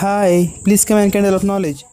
Hi, please come and candle of knowledge.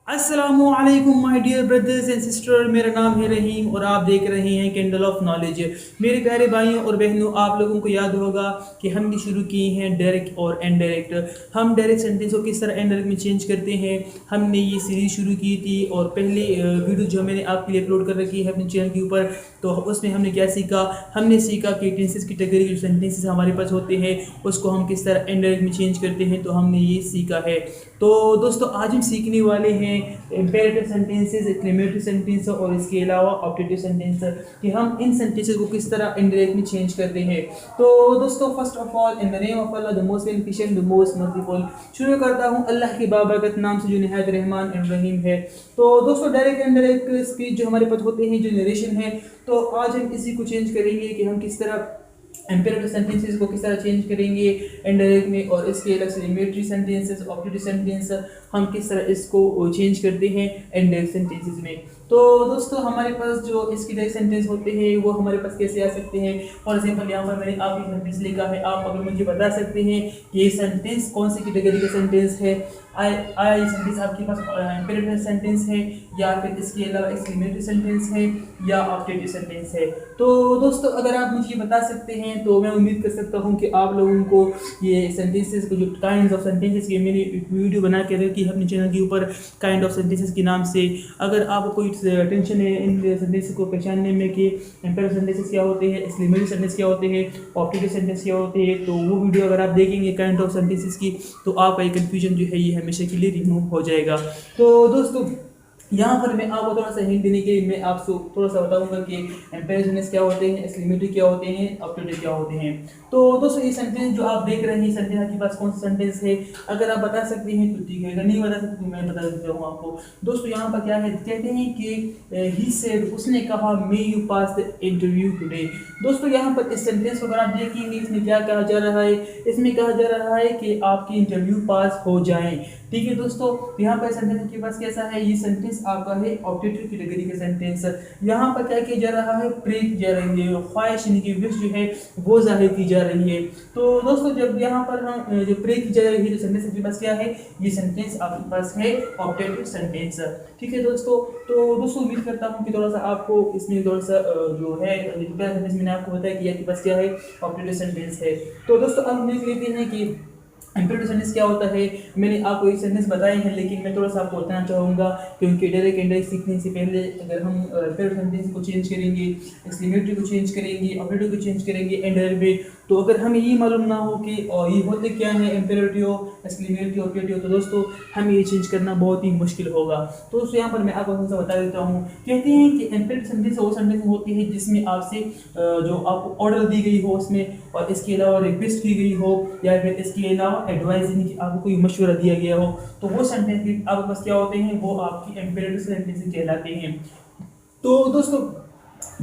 अस्सलामुअलैकुम my dear brothers and sister. मेरा नाम है रहीम और आप देख रहे हैं कैंडल ऑफ नॉलेज। मेरे प्यारे भाइयों और बहनों, आप लोगों को याद होगा कि हमने शुरू की हैं डायरेक्ट और इनडायरेक्ट। हम डायरेक्ट सेंटेंस को किस तरह इनडायरेक्ट में चेंज करते हैं, हमने ये सीरीज शुरू की थी। और पहले वीडियो जो मैंने आपके लिए अपलोड कर रखी है अपने चैनल के ऊपर, तो उसमें हमने क्या सीखा। हमने सीखा कि टेंसेस की कैटेगरी जो सेंटेंसेस हमारे पास होते हैं उसको हम किस तरह इनडायरेक्ट में चेंज करते हैं, तो हमने ये सीखा है। तो दोस्तों आज हम सीखने वाले हैं इम्पेरेटिव सेंटेंसेस, एक्सक्लेमेटरी सेंटेंस और इसके अलावा ऑब्जेक्टिव सेंटेंस, कि हम इन सेंटेंसेस को किस तरह इनडायरेक्ट में चेंज करते हैं। तो दोस्तों first of all, in the name of Allah the most beneficent the most merciful, शुरू करता हूँ अल्लाह के बाबरकत नाम से जो निहायत रहमान और रहीम है। तो दोस्तों डायरेक्ट इनडायरेक्ट स्पीच जो हमारे पास होते हैं, जो नरेशन है, तो आज हम इसी को चेंज करेंगे कि हम किस तरह इम्पेरेटिव सेंटेंसेस को किस तरह चेंज करेंगे इनडायरेक्ट में, और इसके अलग से एक्सक्लेमेटरी सेंटेंसेस, ऑब्जेक्टिव सेंटेंस हम किस तरह इसको चेंज करते हैं इनडायरेक्ट सेंटेंसेस में। तो दोस्तों हमारे पास जो इसके डायरेक्ट सेंटेंस होते हैं वो हमारे पास कैसे आ सकते हैं। फॉर एग्जांपल यहाँ पर मैंने आप एक सेंटेंस लिखा है, आप अगर मुझे बता सकते हैं कि ये सेंटेंस कौन सी कैटेगरी का सेंटेंस है। आया ये सेंटेंस आपके पास इम्पेरेटिव सेंटेंस है, या फिर इसके अलावा एक्सक्लेमेटरी सेंटेंस है, या ऑब्जेक्टिव सेंटेंस है। तो दोस्तों अगर आप मुझे बता सकते हैं तो मैं उम्मीद कर सकता हूँ कि आप लोगों को ये सेंटेंसेस को, जो काइंड ऑफ सेंटेंसेस की मैंने वीडियो बना के रखी है अपने चैनल के ऊपर काइंड ऑफ सेंटेंसेस के नाम से, अगर आपको कोई टेंशन है इन सेंटेंसेस को पहचानने में कि इम्पेरेटिव सेंटेंसेस क्या होते हैं, एक्सक्लेमेटरी सेंटेंस क्या होते हैं, ऑब्जेक्टिव सेंटेंस क्या होते हैं, तो वो वीडियो अगर आप देखेंगे काइंड ऑफ सेंटेंसेस की, तो आपका ये कन्फ्यूजन जो है ये हमेशा के लिए रिमूव हो जाएगा। तो दोस्तों यहाँ पर मैं आपको थोड़ा सा हिंट देने के लिए मैं आपको थोड़ा सा बताऊंगा कि एम्पेरेटिव क्या होते हैं, एक्सक्लेमेटरी क्या होते हैं, ऑब्जेक्टिव क्या होते हैं। तो दोस्तों ये सेंटेंस जो आप देख रहे हैं, सेंटेंस आपके पास कौन सा सेंटेंस है, अगर आप बता सकते हैं तो ठीक है, अगर नहीं बता सकते तो मैं बता देता हूँ आपको। दोस्तों यहाँ पर क्या है, कहते हैं कि ही सेड, उसने कहा, may you pass the interview today. दोस्तों यहाँ पर इस सेंटेंस को अगर आप देखेंगे, इसमें क्या कहा जा रहा है, इसमें कहा जा रहा है कि आपकी इंटरव्यू पास हो जाए। ठीक है दोस्तों, यहाँ पर सेंटेंस के पास कैसा है, ये सेंटेंस आपका है ऑब्जेक्टिव कैटेगरी का सेंटेंस। यहाँ पर क्या किया जा रहा है, प्रे की जा रही है, ख्वाहिश यानी कि विश जो है वो जाहिर की जा रही है। तो दोस्तों जब यहाँ पर हम जो प्रे की जा रही है, जो सेंटेंस आपके पास क्या है, ये सेंटेंस आपके पास है ऑब्जेक्टिव सेंटेंस। ठीक है दोस्तों, तो दोस्तों उम्मीद करता हूँ कि थोड़ा सा आपको इसमें थोड़ा सा जो है सेंटेंस मैंने आपको बताया कि आपके पास क्या है, ऑब्जेक्टिव सेंटेंस है। तो दोस्तों अब हम देख लेते हैं कि इम्पेरेटिव सेंटेंस क्या होता है। मैंने आपको ये सेंटेंस बताए हैं, लेकिन मैं थोड़ा सा आपको बताना चाहूँगा, क्योंकि डायरेक्ट इनडायरेक्ट सीखने से पहले अगर हम इम्पेरेटिव सेंटेंस को चेंज करेंगे, एक्सक्लेमेटरी को चेंज करेंगे, ऑब्जेक्टिव को चेंज करेंगे इनडायरेक्ट में, तो अगर हमें ये मालूम ना हो कि ये होते क्या है, इम्पेरेटिव, एक्सक्लेमेटरी, ऑब्जेक्टिव, तो दोस्तों हमें ये चेंज करना बहुत ही मुश्किल होगा। तो दोस्तों यहाँ पर मैं आपको थोड़ा सा बता देता हूँ। कहते हैं कि इम्पेरेटिव सेंटेंस वो सेंटेंस होती है जिसमें आपसे जो आपको ऑर्डर दी गई हो उसमें, और इसके अलावा रिक्वेस्ट की गई हो, या फिर इसके अलावा एडवाइस यानी कि आपको कोई मशवरा दिया गया हो, तो वो सेंटेंस आपके पास क्या होते हैं, वो आपकी इम्पेरेटिव सेंटेंस कहलाते हैं। तो दोस्तों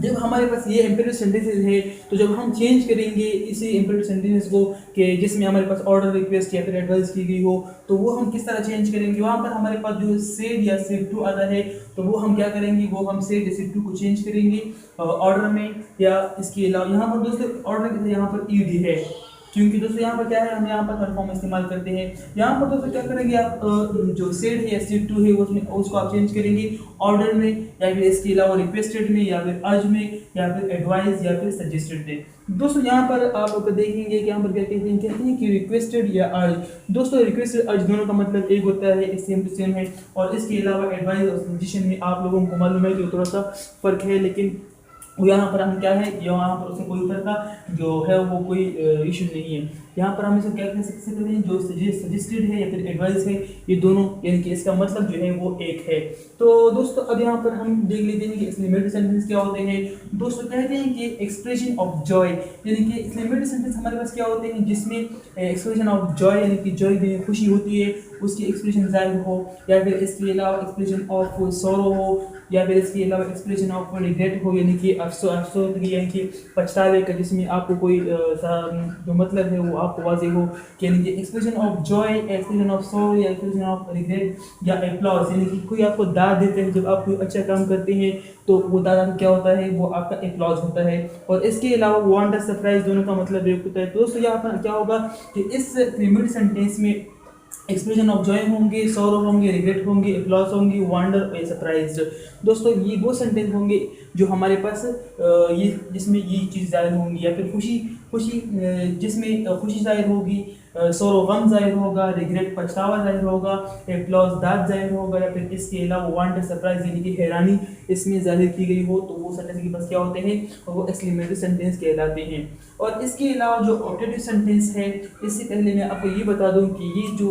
जब हमारे पास ये इम्पेरेटिव सेंटेंसेस है, तो जब हम चेंज करेंगे इसी इम्पेरेटिव सेंटेंसेस को कि जिसमें हमारे पास ऑर्डर, रिक्वेस्ट या फिर एडवाइस की गई हो, तो वो हम किस तरह चेंज करेंगे। वहाँ पर हमारे पास जो सेड या सेड टू आता है, तो वो हम क्या करेंगे, वो हम सेड या सेड टू को चेंज करेंगे ऑर्डर में, या इसके अलावा यहाँ पर दोस्तों ऑर्डर के यहाँ पर ईडी है, क्योंकि दोस्तों यहाँ पर क्या है, हम यहाँ पर कन्फर्म इस्तेमाल करते हैं। यहाँ पर दोस्तों क्या करेंगे, आप जो सेड है या सेड टू है उसमें उसको आप चेंज करेंगे ऑर्डर में, या फिर इसके अलावा रिक्वेस्टेड में, या फिर अर्ज में, या फिर एडवाइस, या फिर सजेस्टेड में। दोस्तों यहाँ पर आप देखेंगे कि यहाँ पर क्या कहते हैं कि रिक्वेस्टेड या अर्ज। दोस्तों रिक्वेस्टेड अर्ज दोनों का मतलब एक होता है, सेम टू सेम है, और इसके अलावा एडवाइस और सजेशन में आप लोगों को मालूम है कि थोड़ा सा फर्क है, लेकिन यहाँ पर हम क्या है, यहाँ पर उसमें कोई फर्क का जो है वो कोई इशू नहीं है। यहाँ पर हम इसे क्या कह सकते हैं, जो सजेस्टेड है या फिर एडवाइस है, ये दोनों यानी कि इसका मतलब जो है वो एक है। तो दोस्तों अब यहाँ पर हम देख लेते हैं कि एक्सक्लेमेटरी सेंटेंस क्या होते हैं। दोस्तों कहते हैं कि एक्सप्रेशन ऑफ जॉय, यानी कि एक्सक्लेमेटरी सेंटेंस हमारे पास क्या होते हैं जिसमें एक्सप्रेशन ऑफ जॉय यानी कि जॉय में खुशी होती है उसकी एक्सप्रेशन जाहिर हो, या फिर इसके अलावा एक्सप्रेशन ऑफ सोरो हो, या फिर इसके अलावा एक्सप्रेशन ऑफ रिग्रेट हो, यानी कि अफसोस यानी कि पछतावे का, जिसमें आपको कोई जो मतलब है वो आपको वाज़ेह हो, यानी कि expression of Joy, expression of सोरो, या एक्सप्रेशन ऑफ रिग्रेट, या एप्लॉज, यानी कि कोई आपको दाद देते हैं जब आप कोई अच्छा काम करते हैं, तो वो दाद क्या होता है, वो आपका एप्लॉज होता है। और इसके अलावा वंडर, सरप्राइज, दोनों का मतलब एक होता है। तो दोस्तों यहाँ पर क्या होगा कि इस एक्सक्लेमेटरी सेंटेंस में एक्सप्रेशन ऑफ जॉय होंगे, सॉरो होंगे, रिग्रेट होंगे, अप्लॉज होंगे, वंडर और सरप्राइज्ड। दोस्तों ये वो सेंटेंस होंगे जो हमारे पास ये जिसमें ये चीज़ जाहिर होंगी, या फिर खुशी खुशी जिसमें खुशी जाहिर होगी, सॉरो गम जाहिर होगा, रिग्रेट पछतावा जाहिर होगा, एप्लॉज दाद जाहिर होगा, या फिर इसके अलावा वंडर सरप्राइज यानी कि हैरानी इसमें जाहिर की गई हो, तो वो सेंटेंस के पास क्या होते हैं, वो एक्सक्लेमेटरी सेंटेंस कहलाते हैं। और इसके अलावा जो ऑब्जेक्टिव सेंटेंस है, इससे पहले मैं आपको ये बता दूं कि ये जो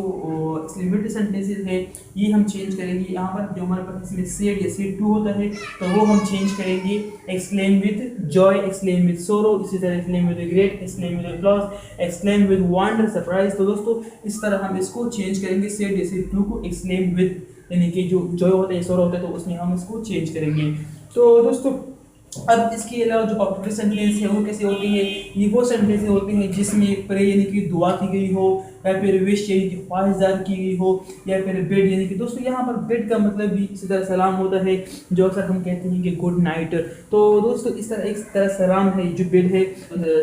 एक्सक्लेमेटरी सेंटेंसेस है ये हम चेंज करेंगे। यहाँ पर जो हमारे पास इसमें सेड या सेड टू होता है तो वो हम चेंज करेंगे exclaim with Joy, exclaim with सोरो, इसी तरह exclaim with regret, exclaim with applause, exclaim with wonder surprise. तो दोस्तों इस तरह हम इसको चेंज करेंगे, सेड या सेड टू को एक्सक्लेम विद यानी कि जो जॉय होता है सोरो होता है तो उसमें हम इसको चेंज करेंगे। तो दोस्तों अब इसके अलावा जो ऑब्जेक्टिव सेंटेंस है वो कैसे होती है, ये वो सेंटेंस होती हैं जिसमें प्रे यानी कि दुआ की गई हो, या फिर विश यानी कि ख्वाहिश ज़ाहिर की गई हो, या फिर बेड यानी कि दोस्तों यहाँ पर बेड का मतलब भी इसी तरह सलाम होता है जो अक्सर हम कहते हैं कि गुड नाइट। तो दोस्तों इस तरह एक तरह सलाम है जो बेड है,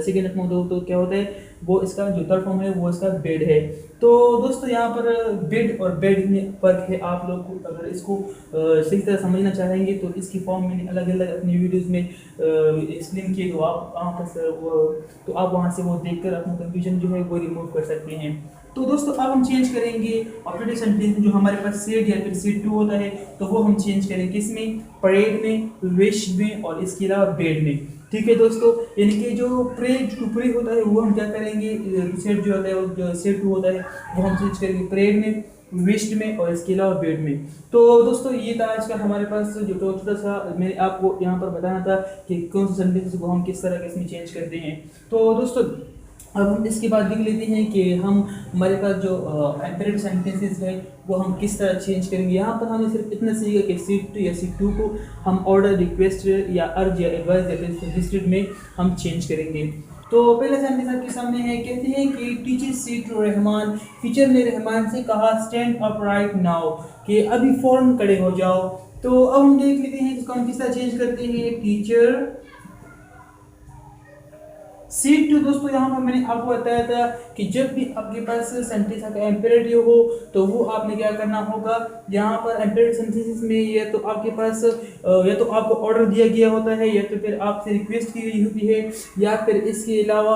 सेकेंड तो क्या होता है वो इसका जो थर्ड फॉर्म है वो इसका बेड है। तो दोस्तों यहाँ पर बेड और बेड में फ़र्क है। आप लोग को अगर इसको सही तरह समझना चाहेंगे तो इसकी फॉर्म मैंने अलग अलग अपनी वीडियोस में एक्सप्लेन किए, तो आप वहाँ पर तो आप वहाँ से वो देखकर अपना कंफ्यूजन जो है वो रिमूव कर सकते हैं। तो दोस्तों अब हम चेंज करेंगे ऑब्जेक्टिव सेंटेंस जो हमारे पास सेड या फिर सेड टू होता है तो वो हम चेंज करेंगे किसमें, परेड में, विश में और इसके अलावा बेड में। ठीक है दोस्तों, यानी कि जो प्रे टू प्रे होता है वो हम क्या करेंगे, सेड जो होता है जो सेड टू होता है वो हम चेंज करेंगे परेड में, विश्ड में और इसके अलावा बेड में। तो दोस्तों ये था आज का हमारे पास जो छोटा सा मैंने आपको यहाँ पर बताना था कि कौन से सेंटेंस को हम किस तरह इसमें चेंज करते हैं। तो दोस्तों अब हम इसके बाद देख लेते हैं कि हम हमारे पास जो एम्पेरेटिव सेंटेंसेस है वो हम किस तरह चेंज करेंगे। यहाँ पर हमने सिर्फ इतना सीखा कि सीट या सीट टू को हम ऑर्डर, रिक्वेस्ट या अर्ज या एडवाइस या सजेस्टेड में हम चेंज करेंगे। तो पहला सेंटेंस आपके सामने है, कहते हैं कि teacher said to Rahman, teacher ने रहमान से कहा स्टैंड अप राइट नाउ, कि अभी फ़ौरन खड़े हो जाओ। तो अब हम देख लेते हैं इसको हम किस तरह चेंज करते हैं, टीचर सीट टू। दोस्तों यहाँ पर मैंने आपको बताया था कि जब भी आपके पास सेंटेंस का इम्पेरेटिव हो तो वो आपने क्या करना होगा, यहाँ पर इम्पेरेटिव सेंटेंसेस में या तो आपके पास या तो आपको ऑर्डर दिया गया होता है, या तो फिर आपसे रिक्वेस्ट की गई होती है, या फिर इसके अलावा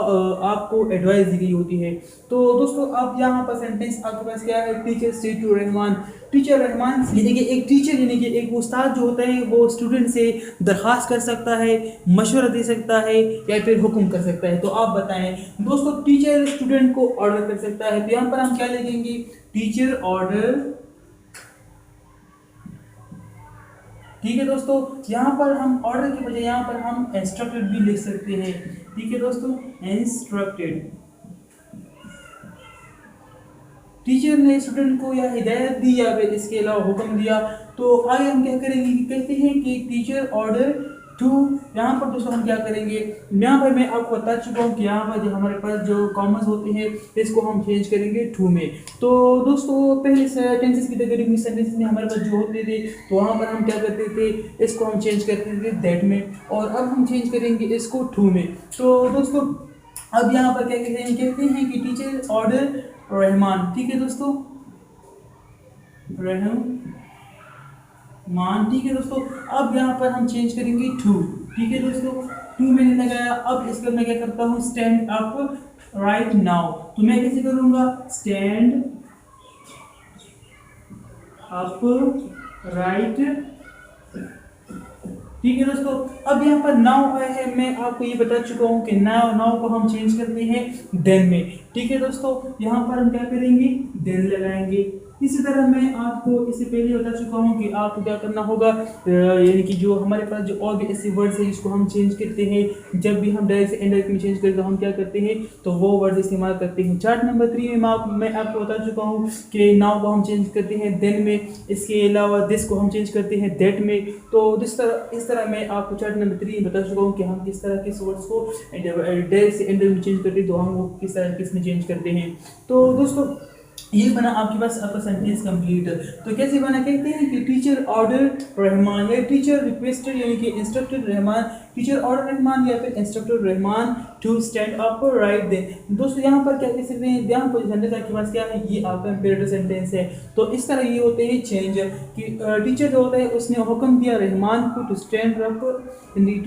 आपको एडवाइस दी गई होती है। तो दोस्तों अब यहाँ पर सेंटेंस आपके पास क्या है, teacher said to Rahman, teacher Rahman यानी कि एक टीचर यानी कि एक उस्ताद जो होता है वो स्टूडेंट से दरख्वास्त कर सकता है, मशवरा दे सकता है या फिर हुक्म कर सकता है। तो आप बताएं दोस्तों, टीचर स्टूडेंट को ऑर्डर कर सकता है तो यहाँ पर हम क्या लिखेंगे, टीचर ऑर्डर। ठीक है दोस्तों, यहाँ पर हम ऑर्डर के बजाय यहाँ पर हम इंस्ट्रक्टेड भी लिख सकते हैं। ठीक है दोस्तों, इंस्ट्रक्टेड, टीचर ने स्टूडेंट को या हिदायत दी या फिर इसके अलावा हुक्म दिया। तो आगे हम क्या करेंगे कि कहते हैं कि टीचर ऑर्डर टू, यहाँ पर दोस्तों हम क्या करेंगे, यहाँ पर मैं आपको बता चुका हूँ कि यहाँ पर जो हमारे पास जो कॉमर्स होते हैं इसको हम चेंज करेंगे टू में। तो दोस्तों पहले टेंसेस की कैटेगरी सेंटेंसेस में हमारे पास जो होते थे तो वहाँ पर हम क्या करते थे, इसको हम चेंज करते थे दैट में, और अब हम चेंज करेंगे इसको टू में। तो दोस्तों अब यहाँ पर क्या कहते हैं कि टीचर ऑर्डर रहमान। ठीक है दोस्तों, रहमान। ठीक है दोस्तों, अब यहाँ पर हम चेंज करेंगे टू। ठीक है दोस्तों, टू मैंने लगाया। अब इसका मैं क्या करता हूँ, स्टैंड अप राइट नाउ। तो मैं कैसे करूँगा, स्टैंड अप राइट। ठीक है दोस्तों, अब यहाँ पर नाउ आया है, मैं आपको ये बता चुका हूँ कि नाउ को हम चेंज करते हैं देन में। ठीक है दोस्तों, यहाँ पर हम क्या करेंगे, देन लगाएंगे। इसी तरह मैं आपको इससे पहले बता चुका हूँ कि आपको क्या करना होगा, यानी कि जो हमारे पास जो और भी ऐसे वर्ड्स हैं जिसको हम चेंज करते हैं, जब भी हम डायरेक्ट से इनडायरेक्ट में चेंज करते हैं तो हम क्या करते हैं, तो वो वर्ड इस्तेमाल करते हैं। चार्ट नंबर 3 में मैं आपको बता चुका हूँ कि नाउ को हम चेंज करते हैं देन में, इसके अलावा दिस को हम चेंज करते हैं दैट में। तो इस तरह मैं आपको चार्ट नंबर 3 में बता चुका हूँ कि हम किस तरह किस वर्ड्स को डायरेक्ट से इनडायरेक्ट में चेंज करते हैं, तो हम वो किस तरह किस में चेंज करते हैं। तो दोस्तों ये बना आपके पास आपका सेंटेंस कंप्लीट। तो कैसे बना, कहते हैं कि टीचर ऑर्डर रहमान, या टीचर रिक्वेस्टेड यानी कि instructed Rahman teacher order Rahman या फिर instructor Rahman to stand up right then. दोस्तों यहाँ पर क्या कह सकते हैं, ध्यान पर सेंटेंस आपके पास क्या है, ये आपका इम्पेरेटिव सेंटेंस है। तो इस तरह ये होते हैं चेंज कि टीचर जो होता है उसने हुक्म दिया रहमान को to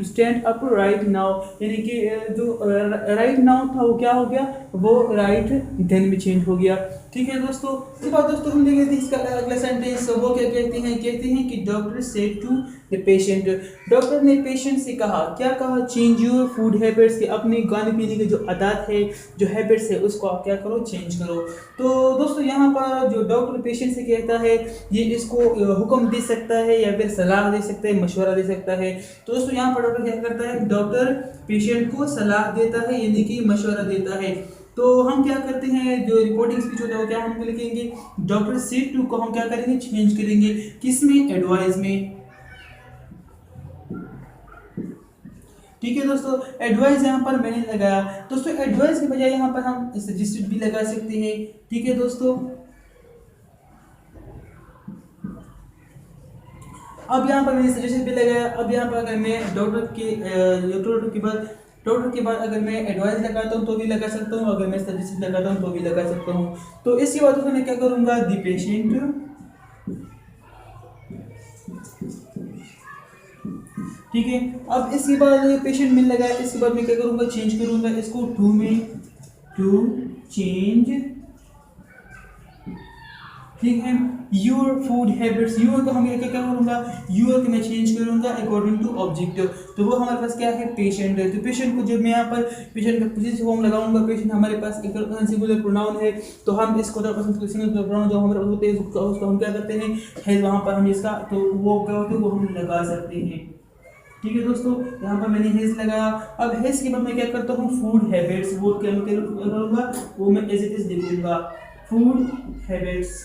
stand up right now, यानी कि जो राइट नाउ था वो क्या हो गया, वो राइट देन में चेंज हो गया। ठीक है दोस्तों, इसके बाद दोस्तों हम देखेंगे इसका अगला सेंटेंस, वो क्या कहते हैं कि doctor said to the patient, doctor ने पेशेंट से कहा, क्या कहा, चेंज योर फूड हैबिट्स, कि अपने खाने पीने की जो आदत है, जो हैबिट्स है, उसको आप क्या करो, चेंज करो। तो दोस्तों यहाँ पर जो डॉक्टर पेशेंट से कहता है, ये इसको हुक्म दे सकता है या फिर सलाह दे सकता है, मशवरा दे सकता है। तो दोस्तों यहाँ पर डॉक्टर क्या करता है, डॉक्टर पेशेंट को सलाह देता है, यानी कि मशवरा देता है। तो हम क्या करते हैं, जो रिपोर्टिंग स्पीच होता है वो क्या हम लिखेंगे, डॉक्टर सेड टू को हम क्या करेंगे, चेंज करेंगे, किसमें, एडवाइस में। ठीक है दोस्तों, एडवाइस यहाँ पर मैंने लगाया। दोस्तों एडवाइस के बजाय यहाँ पर हम सजेस्टेड भी लगा सकते हैं। ठीक है दोस्तों, अब यहाँ पर मैंने सजेशन भी लगाया। अब यहाँ पर अगर मैं डॉक्टर के बाद अगर मैं एडवाइस लगाता हूँ तो भी लगा सकता हूँ, अगर मैं सजेशन लगाता हूँ तो भी लगा सकता हूँ। तो इसके बाद मैं क्या करूँगा, दी पेशेंट। ठीक है, अब इसके बाद पेशेंट मिल लगा, इसके बाद मैं क्या करूँगा, चेंज करूँगा इसको टू में, टू चेंज। ठीक है, योर फूड हैबिट्स, योर को हम क्या करूँगा, योर को मैं चेंज करूँगा अकॉर्डिंग टू ऑब्जेक्टिव। तो वो हमारे पास क्या है, पेशेंट है। तो पेशेंट को जब मैं यहाँ पर पेशेंट का पोजीशन फॉर्म लगाऊंगा, पेशेंट हमारे पास एक सिंगुलर प्रोनाउन है, तो हम इसको सिंगुलर प्रोनाउन जो हमारे पास होते हैं उसको हम क्या करते हैं, है वहाँ पर हम इसका तो वो क्या होते हैं वो हम लगा सकते हैं। ठीक है दोस्तों, यहाँ पर मैंने हेज लगाया। अब हेज के बाद मैं क्या करता हूँ, फूड हैबिट्स, वो क्या करूँगा, वो मैं एज इट इज लिखूंगा, फूड हैबिट्स।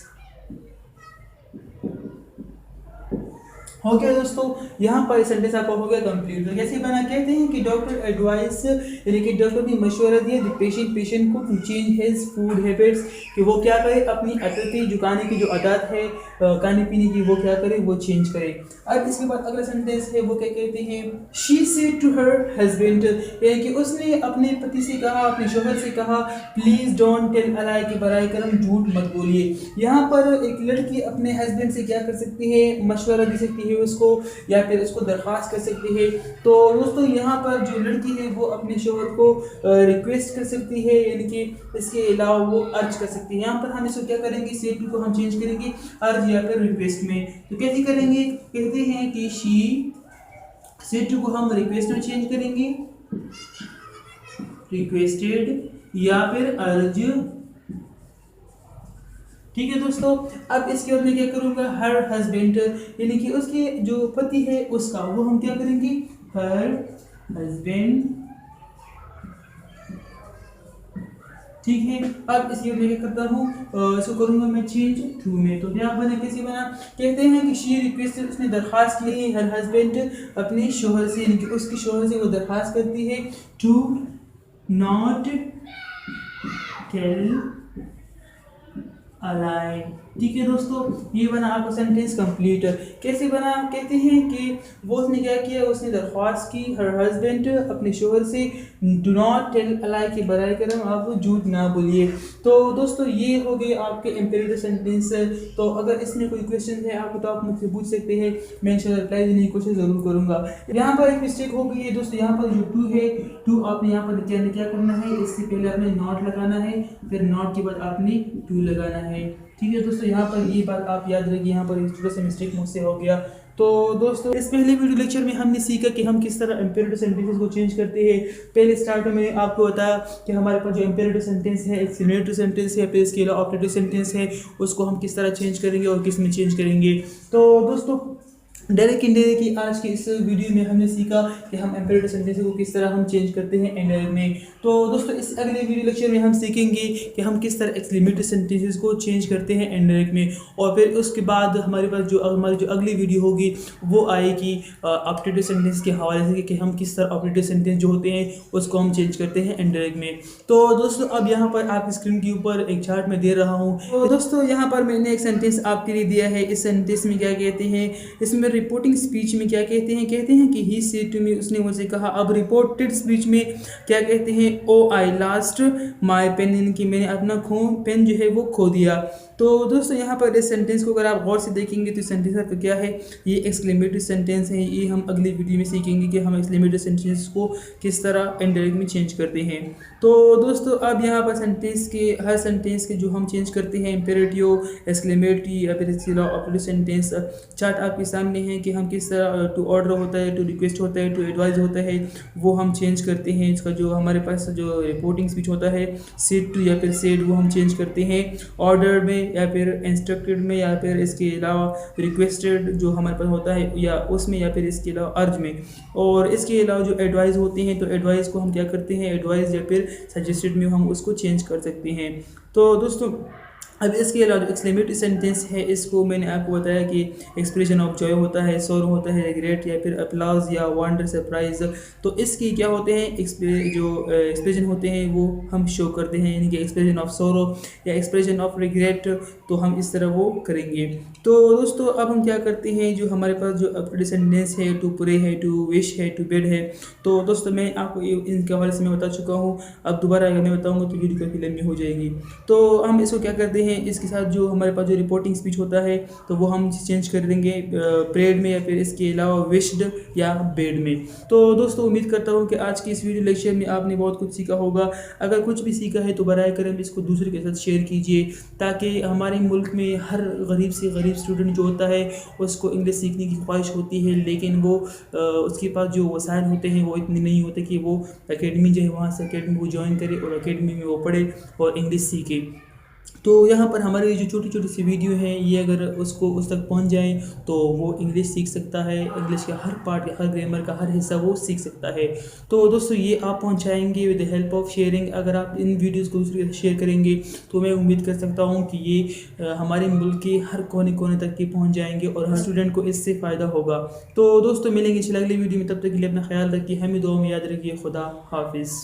हो गया दोस्तों, यहाँ पर सेंटेंस आपका हो गया कंप्लीट। तो कैसे बना, कहते हैं कि डॉक्टर एडवाइस, यानी कि डॉक्टर ने मशवरा दिया पेशेंट को to change his food habits, कि वो क्या करे, अपनी आदतें, जो खाने की जो आदत है, खाने पीने की, वो क्या करे, वो चेंज करे। अब इसके बाद अगला सेंटेंस है, वो क्या कहते हैं, she said to her husband, यानी कि उसने अपने पति से कहा, अपने शोहर से कहा, प्लीज डोंट टेल अ लाई, कि बराए करम झूठ मत बोलिए। यहाँ पर एक लड़की अपने हस्बैंड से क्या कर सकती है, मशवरा दे सकती है उसको, या फिर उसको दरख्वास्त कर सकती है। तो दोस्तों यहाँ पर जो लड़की है वो अपने शोहर को रिक्वेस्ट कर सकती है, यानी कि इसके अलावा वो अर्ज कर सकती है। यहाँ पर हम इसको क्या करेंगे, सेड टू को हम चेंज करेंगे अर्ज या फिर रिक्वेस्ट में। तो कैसे करेंगे, कहते हैं कि शी, सेड टू को हम रिक्वेस्ट में चेंज करेंगे, रिक्वेस्टेड या फिर अर्ज। ठीक है दोस्तों, अब इसके बाद मैं क्या करूँगा, हर हस्बैंड, यानी कि उसके जो पति है उसका, वो हम क्या करेंगे, हर हस्बैंड। ठीक है, अब इसके बाद मैं क्या करता हूँ, इसको करूँगा मैं चेंज टू में। तो यहाँ बना, कैसे बना, कहते हैं कि शी रिक्वेस्टेड, उसने दरख्वास्त की है, हर हस्बैंड अपने शोहर से, यानी कि उसके शोहर से वो दरख्वास्त करती है, टू नॉट टेल अ लाई। ठीक है दोस्तों, ये बना आपका सेंटेंस कंप्लीट। कैसे बना, कहते हैं कि वो उसने क्या किया, उसने दरख्वास्त की, हर हस्बैंड अपने शोहर से, डू नॉट टेल अ लाई, कि बराए करम आप झूठ ना बोलिए। तो दोस्तों ये हो गए आपके इम्पेरेटिव सेंटेंस। तो अगर इसमें कोई क्वेश्चन है आपको तो आप मुझसे पूछ सकते हैं, मैं इंशाल्लाह रिप्लाई देने की कोशिश ज़रूर करूँगा। यहाँ पर एक मिस्टेक हो गई है दोस्तों, यहाँ पर जो टू है, टू आपने यहाँ पर क्या करना है, इससे पहले आपने नॉट लगाना है, फिर नॉट के बाद आपने टू लगाना है। ठीक है दोस्तों, यहाँ पर ये बात आप याद रखिए, यहाँ पर एक छोटा सा मिस्टेक मुझसे हो गया। तो दोस्तों इस पहले वीडियो लेक्चर में हमने सीखा कि हम किस तरह इम्पेरेटिव सेंटेंसेस को चेंज करते हैं। पहले स्टार्ट में मैंने आपको बताया कि हमारे पास जो इम्पेरेटिव सेंटेंस है, एक्सक्लेमेटरी सेंटेंस है, फिर इसके अलावा ऑपरेटिव सेंटेंस है, उसको हम किस तरह चेंज करेंगे और किस में चेंज करेंगे। तो दोस्तों डायरेक्ट इनडायरेक्ट की आज के इस वीडियो में हमने सीखा कि हम इम्पेरेटिव सेंटेंसेस को किस तरह हम चेंज करते हैं इनडायरेक्ट में। तो दोस्तों इस अगले वीडियो लेक्चर में हम सीखेंगे कि हम किस तरह एक्सक्लेमेटरी सेंटेंसेस को चेंज करते हैं इनडायरेक्ट में, और फिर उसके बाद हमारे पास हमारी जो अगली वीडियो होगी वो आएगी ऑपरेटिव सेंटेंस के हवाले से, कि हम किस तरह ऑपरेटिव सेंटेंस जो होते हैं उसको हम चेंज करते हैं इनडायरेक्ट में। तो दोस्तों अब यहाँ पर आपकी स्क्रीन के ऊपर एक चार्ट में दे रहा हूँ। तो दोस्तों यहाँ पर मैंने एक सेंटेंस आपके लिए दिया है। इस सेंटेंस में क्या कहते हैं, इसमें रिपोर्टिंग स्पीच में क्या कहते हैं कि ही सेड टू मी, उसने मुझे कहा। अब रिपोर्टेड स्पीच में क्या कहते हैं, ओ आई लास्ट माई पेन, यानी कि मैंने अपना पेन जो है वो खो दिया। तो दोस्तों यहाँ पर इस सेंटेंस को अगर आप गौर से देखेंगे तो सेंटेंस आपका क्या है, ये एक्सक्लेमेटरी सेंटेंस है। ये हम अगली वीडियो में सीखेंगे कि हम एक्सक्लेमेटरी सेंटेंस को किस तरह इनडायरेक्ट में चेंज करते हैं। तो दोस्तों अब यहाँ पर सेंटेंस के हर सेंटेंस के जो हम चेंज करते हैं, इम्पेरेटिव, एक्सक्लेमेटरी या फिर इसके अलावा ऑपरेटिव सेंटेंस, चार्ट आपके सामने है कि हम किस तरह टू ऑर्डर होता है, टू रिक्वेस्ट होता है, टू एडवाइस होता है, वो हम चेंज करते हैं। इसका जो हमारे पास जो रिपोर्टिंग स्पीच होता है, सेड टू या फिर सेड, वो हम चेंज करते हैं ऑर्डर में या फिर इंस्ट्रक्टेड में, या फिर इसके अलावा रिक्वेस्टेड जो हमारे पास होता है या उसमें, या फिर इसके अलावा अर्ज में। और इसके अलावा जो एडवाइस होते हैं तो एडवाइस को हम क्या करते हैं, एडवाइस या फिर सजेस्टेड में हम उसको चेंज कर सकते हैं। तो दोस्तों अब इसके अलावा जो एक्सक्लेमेटरी सेंटेंस है, इसको मैंने आपको बताया कि एक्सप्रेशन ऑफ जॉय होता है, सोरो होता है, रिग्रेट या फिर अपलाज या वंडर, सरप्राइज। तो इसकी क्या होते हैं, जो एक्सप्रेशन होते हैं वो हम शो करते हैं, यानी कि एक्सप्रेशन ऑफ सोरो या एक्सप्रेशन ऑफ रिग्रेट, तो हम इस तरह वो करेंगे। तो दोस्तों अब हम क्या करते हैं, जो हमारे पास जो अपडेट सेंटेंस है, टू प्रे है, टू विश है, टू बेड है। तो दोस्तों मैं आपको इनके हवाले से मैं बता चुका हूँ, अब दोबारा अगर मैं बताऊँगा तो वीडियो काफ़ी लंबी हो जाएगी। तो हम इसको क्या करते हैं, इसके साथ जो हमारे पास जो रिपोर्टिंग स्पीच होता है तो वो हम चेंज कर देंगे प्रेड में या फिर इसके अलावा विश्ड या बेड में। तो दोस्तों उम्मीद करता हूँ कि आज की इस वीडियो लेक्चर में आपने बहुत कुछ सीखा होगा। अगर कुछ भी सीखा है तो बराए करम इसको दूसरे के साथ शेयर कीजिए, ताकि हमारे मुल्क में हर गरीब से गरीब स्टूडेंट जो होता है उसको इंग्लिश सीखने की ख्वाहिश होती है, लेकिन वो उसके पास जो वसाइल होते हैं वो इतने नहीं होते कि वो एकेडमी जो है वहाँ से एकेडमी को ज्वाइन करे और एकेडमी में वो पढ़े और इंग्लिश सीखे। तो यहाँ पर हमारे जो छोटी छोटी सी वीडियो हैं, ये अगर उसको उस तक पहुँच जाए तो वो इंग्लिश सीख सकता है, इंग्लिश का हर पार्ट, हर ग्रामर का हर हिस्सा वो सीख सकता है। तो दोस्तों ये आप पहुँचाएंगे with the help of sharing. अगर आप इन वीडियोस को दूसरे के साथ शेयर करेंगे तो मैं उम्मीद कर सकता हूँ कि ये हमारे मुल्क के हर कोने कोने तक के पहुँच जाएंगे और हर स्टूडेंट को इससे फ़ायदा होगा। तो दोस्तों मिलेंगे अगली वीडियो में, तब तक के लिए अपना ख्याल रखिए, हमें दुआ में याद रखिए। खुदा हाफिज़।